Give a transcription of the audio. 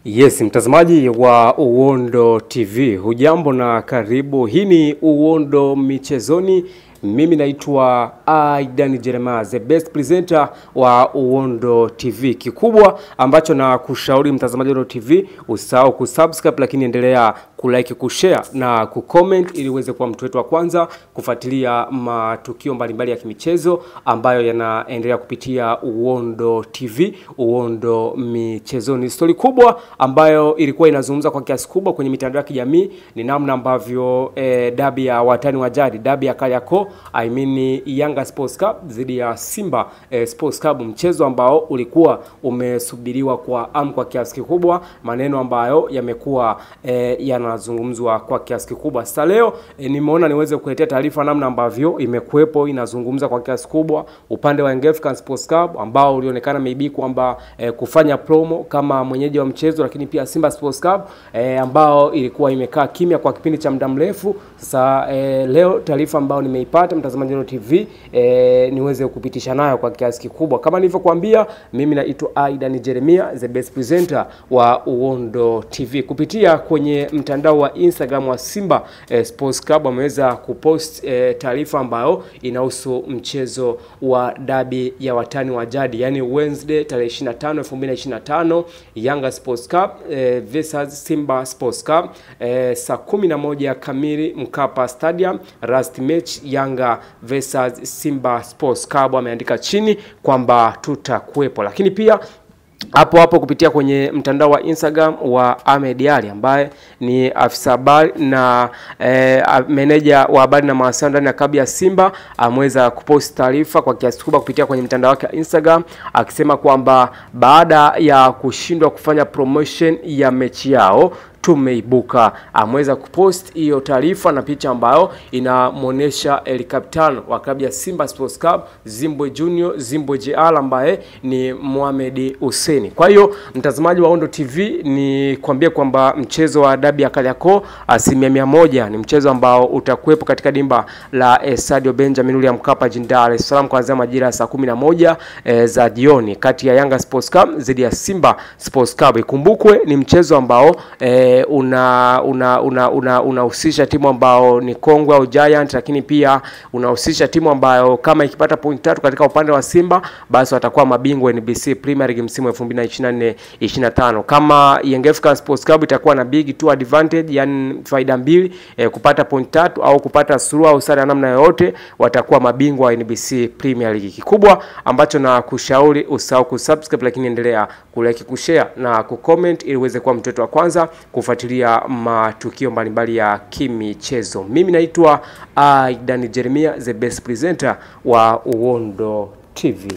Yes, mtazamaji wa Uondo TV, hujambo na karibu. Hii ni Uondo Michezoni. Mimi naitwa Aidan Jeremiah, the best presenter wa Uondo TV. Kikubwa ambacho na kushauri mtazamaji wa Uondo TV, usahau kusubscribe, lakini endelea kulike, kushare na kucomment ili uweze kuwa mtu wetu wa kwanza kufuatilia matukio mbalimbali ya kimichezo ambayo yanaendelea kupitia Uondo TV, Uondo Michezoni. Story kubwa ambayo ilikuwa inazungumza kwa kiasi kubwa kwenye mitandao ya kijamii ni namna ambavyo dabi ya watani wa jadi, dabi ya Kariakoo, Yanga Sports Club dhidi ya Simba Sports Club, mchezo ambao ulikuwa umesubiriwa kwa kiasi kikubwa, maneno ambayo yamekuwa yanazungumzwa kwa kiasi kikubwa. Sasa leo nimeona niweze kuletea taarifa namna ambavyo imekuepo inazungumza kwa kiasi kubwa upande wa Yanga Sports Club ambao ulionekana maybe kwamba kufanya promo kama mwenyeji wa mchezo, lakini pia Simba Sports Club ambao ilikuwa imekaa kimya kwa kipindi cha muda mrefu. Sasa leo taarifa ambayo nimeipata mtazamaji wa TV niweze kupitisha nayo kwa kiasi kikubwa. Kama nilivyokuambia, mimi naitwa Aidan Jeremiah, the best presenter wa Uondo TV. Kupitia kwenye mtandao wa Instagram wa Simba Sports Club wameweza kupost taarifa ambayo inahusu mchezo wa dabi ya watani wa jadi, yani Wednesday tarehe 25 2025, Yanga Sports Club versus Simba Sports Club saa 11 kamili Mkapa Stadium, last match Yanga versus Simba Sports Club. Wameandika chini kwamba tutakuepo, lakini pia hapo kupitia kwenye mtandao wa Instagram wa Ahmed Ali ambaye ni afisa habari na meneja wa habari na mawasiliano ndani ya klabu ya Simba, ameweza kupost taarifa kwa kiasi kikubwa kupitia kwenye mtandao wake wa Instagram akisema kwamba baada ya kushindwa kufanya promotion ya mechi yao tumeibuka. Ameweza kupost hiyo taarifa na picha ambayo inamuonesha el capitano wa klabu ya Simba Sports Club, Zimbwe Junior, Zimbwe JR ambaye ni Mohamed Hussein. Kwa hiyo mtazamaji wa Uondo TV, ni kuambia kwamba mchezo wa dabi ya Kariakoo 100% ni mchezo ambao utakuwepo katika dimba la Stadio Benjamin William Mkapa jijini Dar es Salaam kuanzia majira ya saa 11 za jioni, kati ya Yanga Sports Club dhidi ya Simba Sports Club. Ikumbukwe ni mchezo ambao unahusisha timu ambao ni kongwe au giant, lakini pia unahusisha timu ambayo kama ikipata point 3 katika upande wa Simba basi watakuwa mabingwa NBC Premier League msimu 2024-25. Kama Yanga Sports Club itakuwa na big 2 advantage, yani faida mbili, kupata point 3 au kupata suluhu au sare namna yoyote, watakuwa mabingwa wa NBC Premier League. Kikubwa ambacho na kushauri, usahau kusubscribe, lakini endelea kulike, kushare na kucomment ili uweze kuwa mtu wa kwanza kufuatilia matukio mbalimbali ya kimichezo. Mimi naitwa Aidan Jeremiah, the best presenter wa Uondo TV.